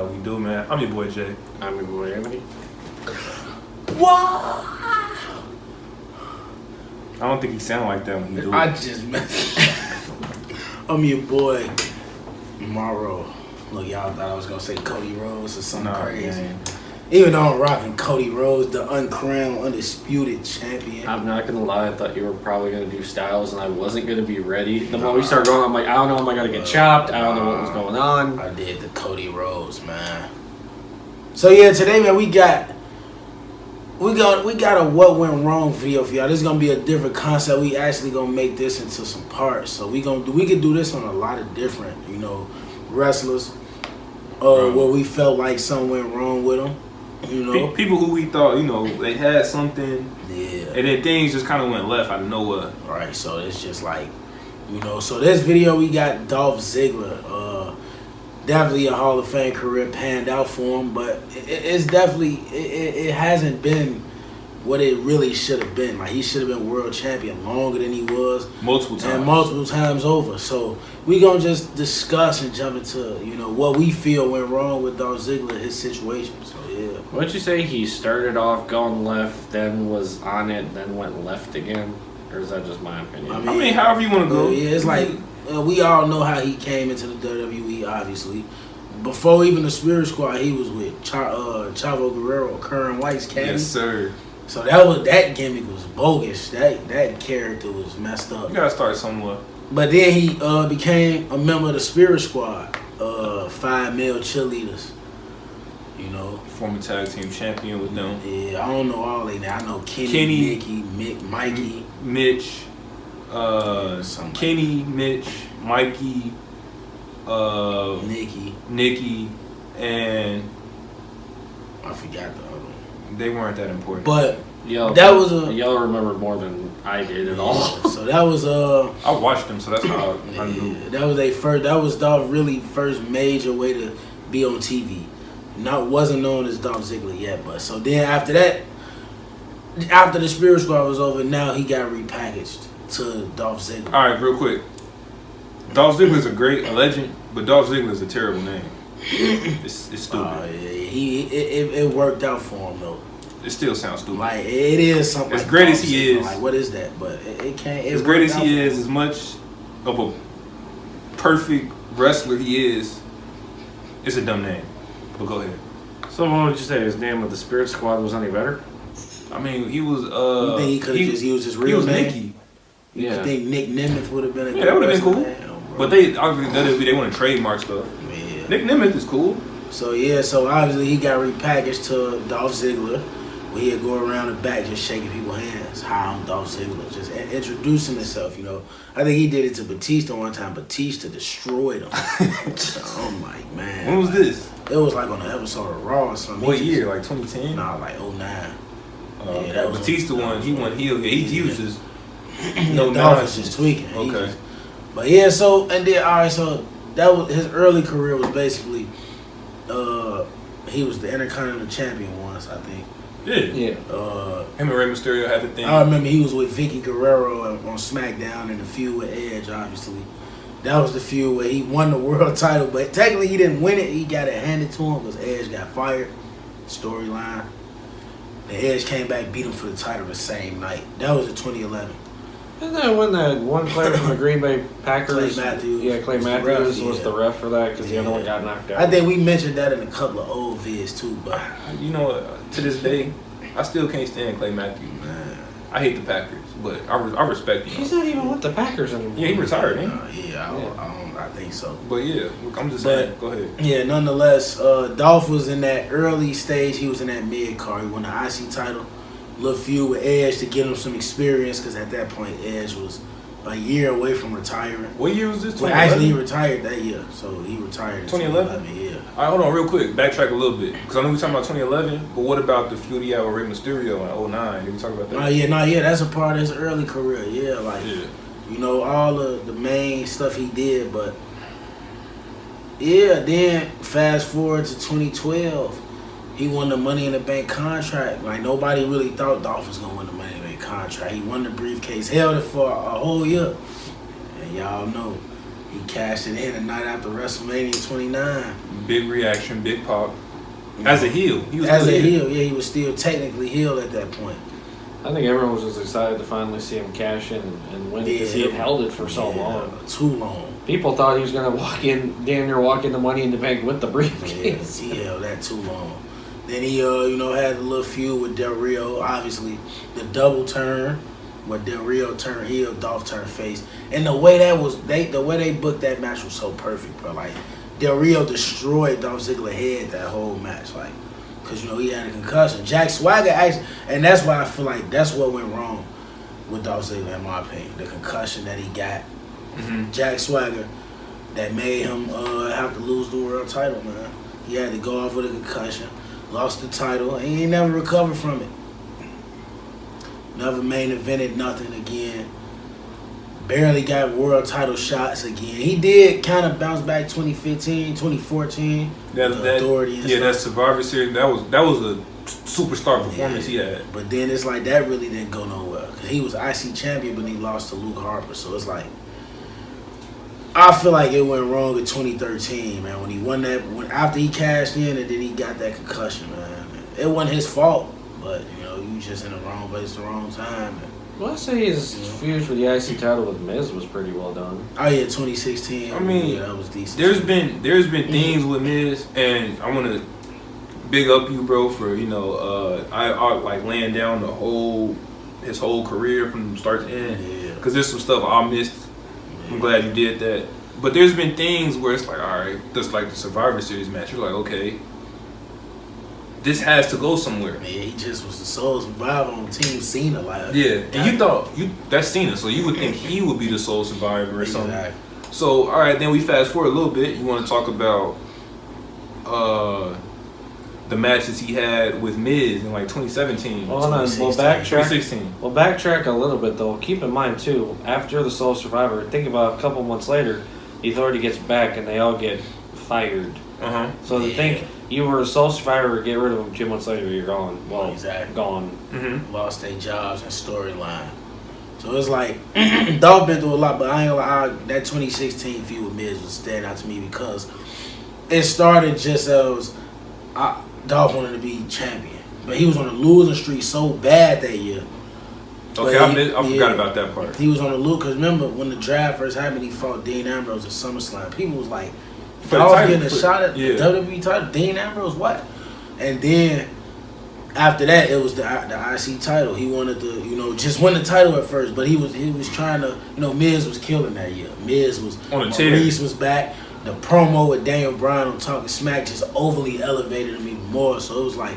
How we do, man? I'm your boy Jay. I'm your boy Anthony. What? I don't think he sound like that when he do it. I just messed. I'm your boy Morrow. Look, y'all thought I was gonna say Cody Rhodes or something crazy. Man. Even though I'm rocking Cody Rhodes, the uncrowned, undisputed champion. I'm not gonna lie, I thought you were probably gonna do Styles, and I wasn't gonna be ready. The moment we started going, I'm like, I don't know, am I gonna get chopped? I don't know what was going on. I did the Cody Rhodes, man. So yeah, today, man, we got a what went wrong video for y'all. This is gonna be a different concept. We actually gonna make this into some parts. So we can do this on a lot of different, wrestlers. Where we felt like something went wrong with them. People who we thought, they had something. Yeah. And then things just kind of went left out of nowhere. Right. So it's just like, So this video we got Dolph Ziggler. Definitely a Hall of Fame career panned out for him, but it's definitely it hasn't been what it really should have been. Like, he should have been world champion longer than he was. Multiple times over. So we gonna just discuss and jump into what we feel went wrong with Dolph Ziggler, his situation. So yeah. What'd you say? He started off going left, then was on it, then went left again, or is that just my opinion? I mean however you want to go. Yeah, it's like we all know how he came into the WWE. Obviously, before even the Spirit Squad, he was with Chavo Guerrero, Curran White's caddy. Yes, sir. So that gimmick was bogus. That character was messed up. You gotta start somewhere. But then he became a member of the Spirit Squad, 5 male cheerleaders. Former tag team champion with them. Yeah, I don't know all they now. I know Kenny, Mickey, Mick, Mikey, Mitch, Kenny, Mitch, Mikey, Nikki, and I forgot the other one. They weren't that important. But y'all remember more than I did at all. So that was I watched them, so that's how I knew. That was Dolph really first major way to be on TV. Wasn't known as Dolph Ziggler yet, but so then after that, after the Spirit Squad was over, now he got repackaged to Dolph Ziggler. All right, real quick. Dolph Ziggler's a legend, but Dolph Ziggler's a terrible name. It's stupid. It worked out for him though. It still sounds stupid. Like, it is something. As like great Dolph as he Ziggler. is, like, what is that? But it can't. As great as he is, as much of a perfect wrestler he is, it's a dumb name. But go ahead. So what would you say? His name of the Spirit Squad was any better? I mean, he was. You think he could have just used his real name? He was Nicky. You think Nick Nemeth would have been a good that would have been cool. Name, but they obviously they want to trademark stuff. Yeah. Nick Nemeth is cool. So obviously he got repackaged to Dolph Ziggler, where he'd go around the back just shaking people's hands. Hi, I'm Dolph Ziggler, just introducing himself. I think he did it to Batista one time. Batista destroyed him. So I'm like, man. When was this? It was like on an episode of Raw or something. What year? Like 2010? Nah, like 09. That was Batista one. He went heel. He was just Dolph was just tweaking. Okay. But so that was his early career was basically he was the Intercontinental Champion once, I think. Yeah. Him and Rey Mysterio had the thing. I remember he was with Vicky Guerrero on SmackDown in the feud with Edge, obviously. That was the feud where he won the world title, but technically he didn't win it. He got it handed to him because Edge got fired. Storyline. The Edge came back, beat him for the title the same night. That was in 2011. Isn't that when that one player from the Green Bay Packers? Clay Matthews. Yeah, Clay Matthews was the ref for that because the other one got knocked out. I think we mentioned that in a couple of old vids too, but to this day, I still can't stand Clay Matthews. Man. I hate the Packers, but I respect him. He's not even with the Packers anymore. Yeah, he retired, ain't he? I think so. But yeah, I'm just saying. Go ahead. Yeah, nonetheless, Dolph was in that early stage. He was in that mid card. He won the IC title. Little feud with Edge to get him some experience because at that point Edge was a year away from retiring. What year was this? Well, actually, he retired that year. So he retired in 2011. Yeah. All right, hold on real quick. Backtrack a little bit because I know we talking about 2011, but what about the feud he had with Rey Mysterio in 2009? Did we talk about that? Yeah. That's a part of his early career. Yeah, all of the main stuff he did, but then fast forward to 2012. He won the Money in the Bank contract. Like, nobody really thought Dolph was going to win the Money in the Bank contract. He won the briefcase, held it for a whole year. And y'all know He cashed it in the night after WrestleMania 29. Big reaction, big pop. As a heel, he was As still a heel, yeah, he was still technically heel at that point. I think everyone was just excited to finally see him cash in and win because he had held it for so long. Too long. People thought he was going to damn near walk into Money in the Bank with the briefcase. Yeah, he held that too long. Then he, had a little feud with Del Rio. Obviously, the double turn, where Del Rio turned heel, Dolph turned face, and the way they booked that match was so perfect, bro. Like Del Rio destroyed Dolph Ziggler's head that whole match, like, because he had a concussion. Jack Swagger actually, and that's why I feel like that's what went wrong with Dolph Ziggler, in my opinion. The concussion that he got, Jack Swagger, that made him have to lose the world title, man. He had to go off with a concussion. Lost the title, and he never recovered from it. Never main evented nothing again. Barely got world title shots again. He did kind of bounce back 2015, 2014. That Survivor Series, that was a superstar performance he had. But then it's like that really didn't go nowhere. Because he was IC champion, but he lost to Luke Harper. So it's like, I feel like it went wrong in 2013, man. When he won that, after he cashed in and then he got that concussion, man. It wasn't his fault, but you just in the wrong place at the wrong time. Man. Well, I say his feud for the IC title with Miz was pretty well done. Oh yeah, 2016. I mean, that was decent. There's been things with Miz, and I want to big up you, bro, for I like laying down his whole career from start to end. Yeah. Because there's some stuff I missed. I'm glad you did that. But there's been things where it's like, all right, just like the Survivor Series match. You're like, okay, this has to go somewhere. Yeah, he just was the sole survivor on Team Cena. Like, yeah, and you thought that's Cena, so you would think he would be the sole survivor or something. So, all right, then we fast forward a little bit. You want to talk about the matches he had with Miz in like 2017. Well, hold on. We'll backtrack. 2016. We'll backtrack a little bit though. Keep in mind too, after the sole survivor, think about a couple months later, the Authority gets back and they all get fired. So to think you were a sole survivor, get rid of them 2 months later, you're gone. Well, exactly. Gone. Lost their jobs and storyline. So it's like Dolph been through a lot, but I ain't gonna lie, that 2016 feud with Miz was standing out to me because it started just as Dolph wanted to be champion, but he was on a losing streak so bad that year. Okay, I forgot about that part. He was on a lose because remember when the draft first happened, he fought Dean Ambrose at SummerSlam. People was like, Dolph getting a shot at the WWE title. Dean Ambrose, what? And then after that, it was the IC title. He wanted to, just win the title at first, but he was trying to, Miz was killing that year. Miz was on the Maurice was back. The promo with Daniel Bryan on Talking Smack just overly elevated him even more. So it was like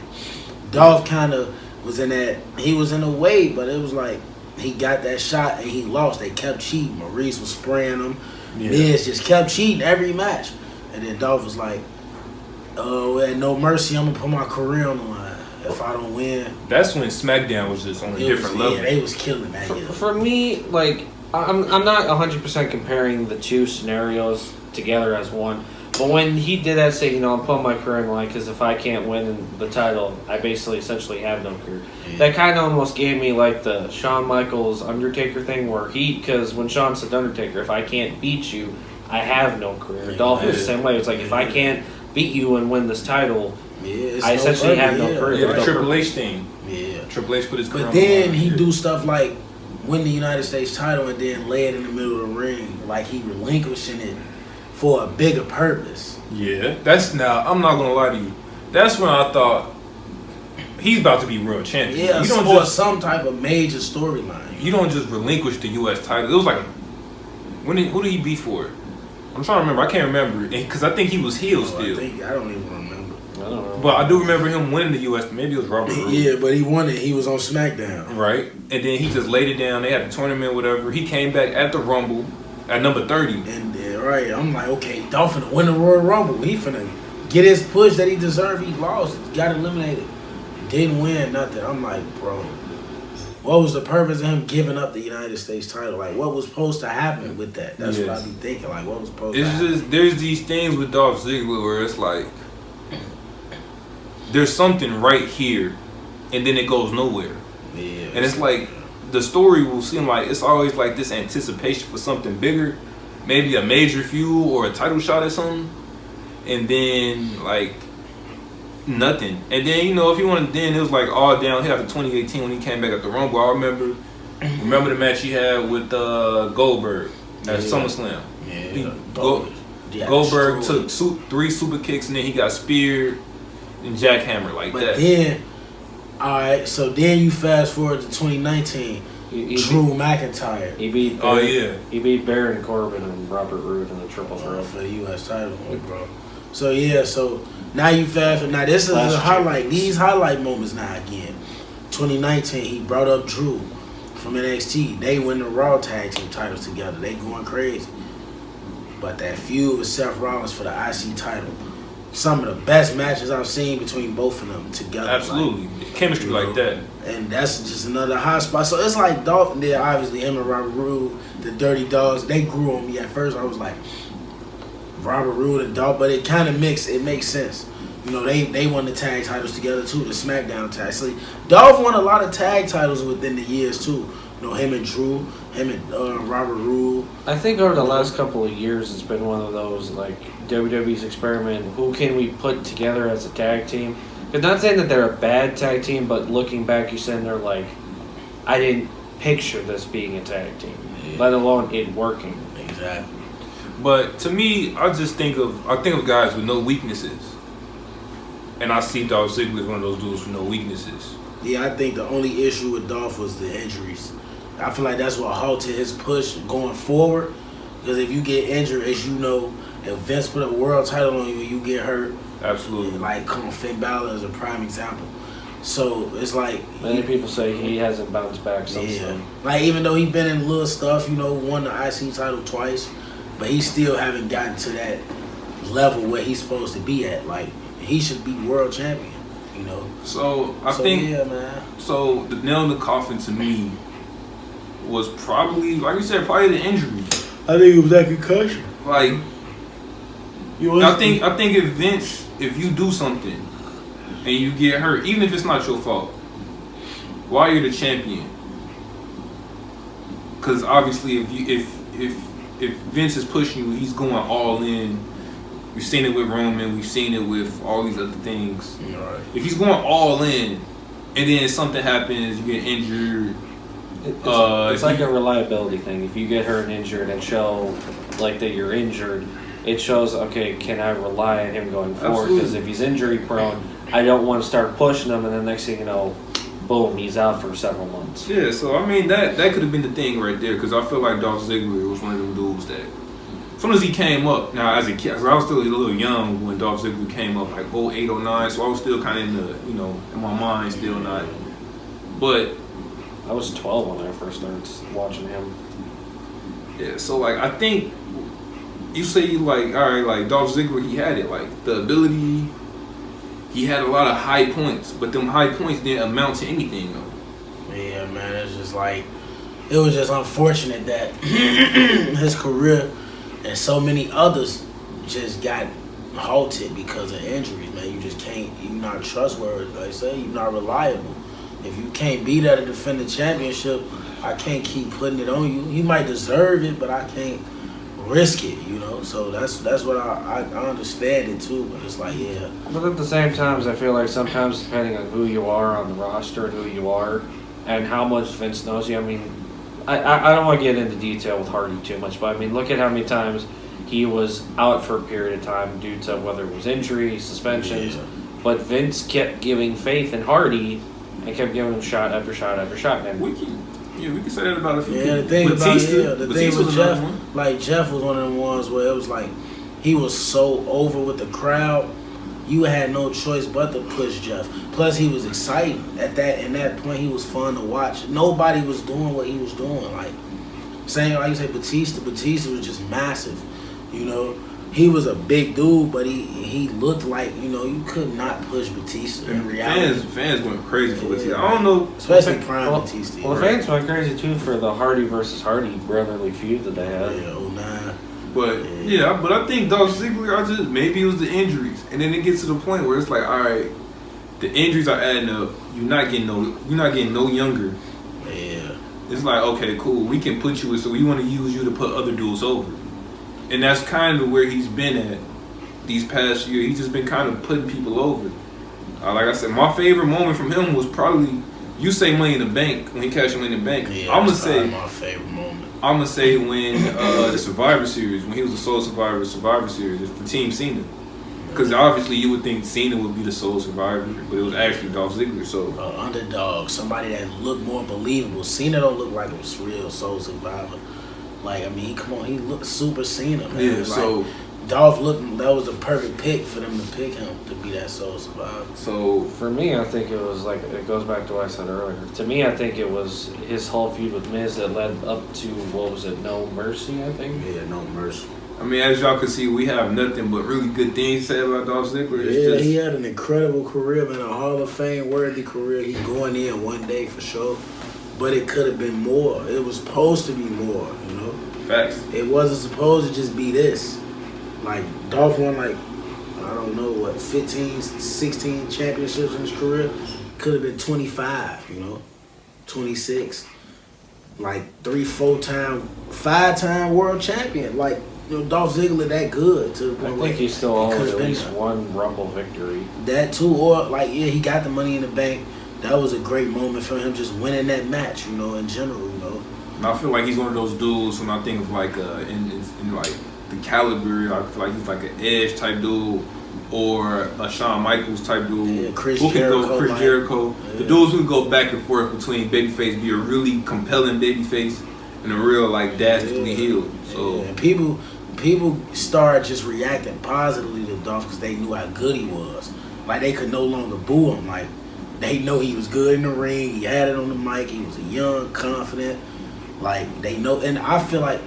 Dolph kind of was in that. He was in a way, but it was like he got that shot and he lost. They kept cheating. Maurice was spraying him. Yeah. Miz just kept cheating every match. And then Dolph was like, "Oh, at No Mercy, I'm gonna put my career on the line if I don't win." That's when SmackDown was just on a different level. Yeah, they was killing that year. For me, like I'm not 100% comparing the two scenarios together as one. But when he did that, say, I'm putting my career in the line because if I can't win the title, I basically essentially have no career. Yeah. That kind of almost gave me like the Shawn Michaels Undertaker thing where because when Shawn said Undertaker, if I can't beat you, I have no career. Yeah, Dolph is the same way. It's like if I can't beat you and win this title, I essentially have no career. Yeah, the Triple H thing. Yeah. Triple H put his career on. But then he do stuff like win the United States title and then lay it in the middle of the ring like he relinquishing it for a bigger purpose. Yeah, I'm not gonna lie to you. That's when I thought he's about to be world champion. Yeah, you don't just some type of major storyline. You don't just relinquish the U.S. title. It was like, who did he beat for? I'm trying to remember. I can't remember because I think he was heel still. I don't even remember. I don't know. But I do remember him winning the U.S. Maybe it was Robert Roode. Yeah, but he won it. He was on SmackDown. Right, and then he just laid it down. They had a tournament, whatever. He came back at the Rumble at number 30. And right, I'm like, okay, Dolph finna win the Royal Rumble. He finna get his push that he deserved. He lost. Got eliminated. Didn't win nothing. I'm like, bro, what was the purpose of him giving up the United States title? Like, what was supposed to happen with that? That's what I be thinking. Like, what was supposed to happen? Just there's these things with Dolph Ziggler where it's like there's something right here, and then it goes nowhere. Yeah, and it's like the story will seem like it's always like this anticipation for something bigger, maybe a major feud or a title shot or something, and then like nothing. And then if you wanted, then it was like all downhill after 2018 when he came back at the Rumble. I remember the match he had with Goldberg at SummerSlam. Goldberg took 3 super kicks and then he got speared and jackhammer like but that. Then, all right, so then you fast forward to 2019. Drew McIntyre. He beat. He beat Baron Corbin and Robert Roode in the triple threat for the U.S. title, bro. So so now you fast. Now this is a highlight. These highlight moments now again. 2019, he brought up Drew from NXT. They win the Raw Tag Team titles together. They going crazy. But that feud with Seth Rollins for the IC title, some of the best matches I've seen between both of them together. Absolutely. Chemistry like that. And that's just another hot spot. So it's like Dolph and then obviously him and Robert Roode, the Dirty Dogs, they grew on me. At first I was like, Robert Roode and Dolph, but it kind of mixed. It makes sense. They won the tag titles together too, the SmackDown tag. So Dolph won a lot of tag titles within the years too. Him and Drew, him and Robert Roode. I think over the last couple of years, it's been one of those like WWE's experiment. Who can we put together as a tag team? It's not saying that they're a bad tag team, but looking back, you said they're like, I didn't picture this being a tag team, let alone it working. Exactly. But to me, I think of guys with no weaknesses, and I see Dolph Ziggler as one of those dudes with no weaknesses. Yeah, I think the only issue with Dolph was the injuries. I feel like that's what halted his push going forward. Because if you get injured, as you know, if Vince put a world title on you and you get hurt, absolutely. Like Finn Balor is a prime example. So it's like many people say he hasn't bounced back since then. Like even though he's been in little stuff, won the IC title twice, but he still haven't gotten to that level where he's supposed to be at. Like he should be world champion. So I think man. So the nail in the coffin to me was probably, like you said, probably the injury. I think it was that concussion. Like I think if you do something and you get hurt, even if it's not your fault, while you're the champion, because obviously if Vince is pushing you, he's going all in. We've seen it with Roman. We've seen it with all these other things. Right. If he's going all in, and then something happens, you get injured. It's like a reliability thing. If you get hurt and injured and show like that you're injured, it shows, okay, can I rely on him going forward? Because if he's injury prone, I don't want to start pushing him, and then next thing you know, boom, he's out for several months. Yeah, so I mean that could have been the thing right there, because I feel like Dolph Ziggler was one of them dudes that, as soon as he came up, now as a kid, I was still a little young when Dolph Ziggler came up, like 08, 09, so I was still kind of in in my mind, still not. But I was 12 when I first started watching him. Yeah, so like I think you say like, all right, like Dolph Ziggler, he had it, like the ability. He had a lot of high points, but them high points didn't amount to anything though. Yeah, man, it's just like it was just unfortunate that his career and so many others just got halted because of injuries, man. You just can't. You're not trustworthy. Like I say, you're not reliable. If you can't be there to defend the championship, I can't keep putting it on you. You might deserve it, but I can't risk it, So that's what I understand it too, but it's like, yeah. But at the same time, I feel like sometimes depending on who you are on the roster and who you are and how much Vince knows you, I mean, I don't want to get into detail with Hardy too much, but I mean, look at how many times he was out for a period of time due to whether it was injury, suspensions, but Vince kept giving faith in Hardy and kept giving him shot after shot after shot. And we can say that about a few people. The thing with Jeff, like Jeff was one of them ones where it was like he was so over with the crowd, you had no choice but to push Jeff. Plus, he was exciting at that point. He was fun to watch. Nobody was doing what he was doing. Like saying, like you say, Batista was just massive. He was a big dude, but he looked like, you could not push Batista in reality. Fans went crazy for Batista. I don't know. Especially prime Batista. Well, the fans went crazy too for the Hardy versus Hardy brotherly feud that they had. Yeah, 09. But but I think Dolph Ziggler, maybe it was the injuries. And then it gets to the point where it's like, all right, the injuries are adding up. You're not getting no younger. Yeah. It's like, okay, cool. We can put you in, so we want to use you to put other dudes over. And that's kind of where he's been at these past years. He's just been kind of putting people over. Like I said, my favorite moment from him was probably, you say Money in the Bank, when he cashed Money in the Bank. Yeah, I'm gonna that's say probably my favorite moment. I'm gonna say when the Survivor Series, when he was the sole survivor, Survivor Series, it's for Team Cena. Because obviously you would think Cena would be the sole survivor, but it was actually Dolph Ziggler. So underdog, somebody that looked more believable. Cena don't look like a real soul survivor. Like, I mean, come on, he looked super Cena, man. yeah, Like, so Dolph looked, that was the perfect pick for them to pick him to be that soul survivor. so For me, I think it was like, it goes back to what I said earlier. To me, I think it was his whole feud with Miz that led up to, what was it, No Mercy, I think? Yeah, No Mercy. I mean, as y'all can see, we have nothing but really good things to say about Dolph Ziggler. It's Yeah, just, he had an incredible career, man, a Hall of Fame worthy career. He going in one day for sure, but it could have been more. It was supposed to be more, you know. facts. It wasn't supposed to just be this. Like, Dolph won, like, I don't know, what, 15, 16 championships in his career? Could have been 25, you know, 26. Like, 3, 4-time, 5-time world champion. Like, you know, Dolph Ziggler that good to the point I where think he still owns could've at been least there. one Rumble victory. That too, or like, yeah, he got the Money in the Bank. That was a great moment for him, just winning that match, you know, in general, you know. And I feel like he's one of those dudes when I think of like in like the caliber, I feel like he's like an Edge type dude or a Shawn Michaels type dude. Yeah, Chris who can Jericho, go Chris like, Jericho. yeah. The dudes who can go back and forth between babyface, be a really compelling babyface and a real like dastardly heel. So Yeah, and people started just reacting positively to Dolph because they knew how good he was. Like, they could no longer boo him. Like, they know he was good in the ring. He had it on the mic. He was a young, confident. Like, they know. And I feel like,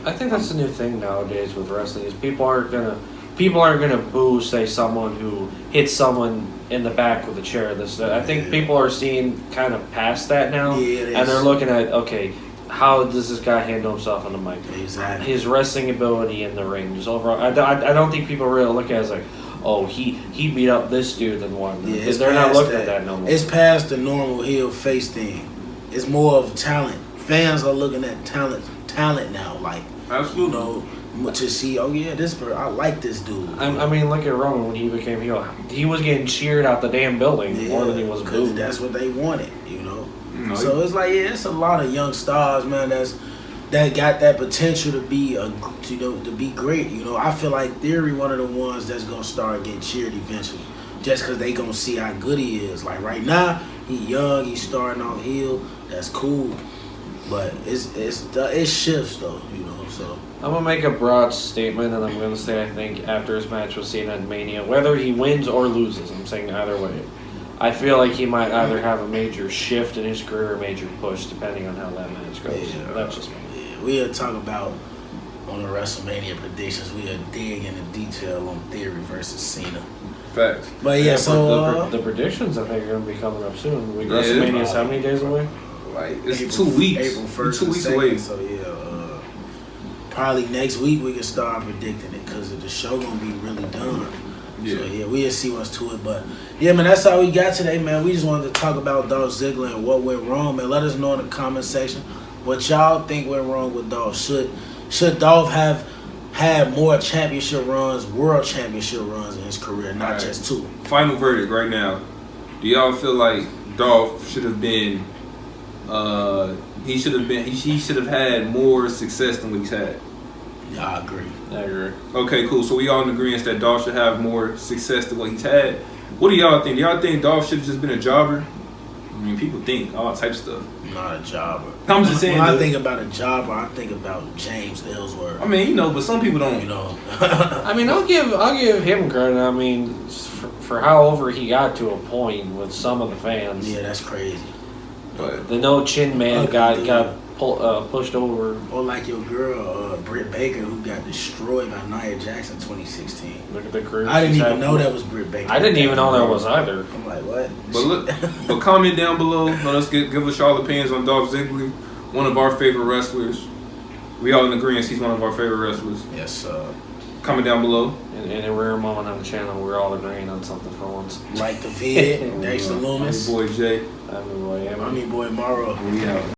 I think that's the new thing nowadays with wrestling is people aren't gonna boo, say, someone who hits someone in the back with a chair. I think people are seeing kind of past that now, Yeah, it and they're is. looking at, okay, how does this guy handle himself on the mic? exactly. His wrestling ability in the ring, just overall. I don't think people really look at it as like, oh, he beat up this dude and won. Yeah, Because they're not past looking at that no more. It's past the normal heel face thing. It's more of talent. Fans are looking at talent now. Like, absolutely. you know, to see, oh yeah, I like this dude. I mean, look at Roman when he became heel. He was getting cheered out the damn building more than he was because booed. that's what they wanted, you know. You know, So it's like, yeah, it's a lot of young stars, man. That got that potential to be to be great. You know, I feel like Theory one of the ones that's gonna start getting cheered eventually, just because they gonna see how good he is. Like right now, he young, he's starting off heel. That's cool, but it shifts though, you know. So I'm gonna make a broad statement, and I'm gonna say I think after his match with Cena at Mania, whether he wins or loses, I'm saying either way, I feel like he might either have a major shift in his career or a major push, depending on how that match goes. Yeah. That's just me. yeah, we'll talk about on the WrestleMania predictions. We'll dig into detail on Theory versus Cena. facts. But yeah, so the predictions I think are gonna be coming up soon. Yeah, WrestleMania is how many days away? Like it's April, 2 weeks. April 1st, 2 weeks and 2nd, away. So yeah, probably next week we can start predicting it because the show gonna be really done. Yeah. So yeah, we'll see what's to it. But yeah, man, that's how we got today, man. We just wanted to talk about Dolph Ziggler and what went wrong, man. Let us know in the comment section what y'all think went wrong with Dolph. Should Dolph have had more championship runs, world championship runs in his career, not Alright. just 2? Final verdict right now. Do y'all feel like Dolph should have been? He should have had more success than what he's had. Yeah, I agree. I agree. Okay, cool. So we all in agreement that Dolph should have more success than what he's had. What do y'all think? Do y'all think Dolph should have just been a jobber? I mean, people think all types of stuff. Not a jobber. I'm just saying. When I though, think about a jobber, I think about James Ellsworth. I mean, but some people don't. You know. I mean, I'll give him credit. I mean, for how over he got to a point with some of the fans. Yeah, that's crazy. But The no chin man Ugly got dude. pushed over. Or like your girl, Britt Baker, who got destroyed by Nia Jax in 2016. Look at the career. I didn't she's even had. know that was Britt Baker. I didn't even know that was either. I'm like, what? But look, but comment down below. Let us give us y'all opinions on Dolph Ziggler, one of our favorite wrestlers. We all in agreement he's one of our favorite wrestlers. Yes, Comment down below. In a rare moment on the channel, we're all agreeing on something for once. like the vid, Dexter I'm Loomis. your boy Jay. I mean, boy, I mean, boy, Morrow. We out.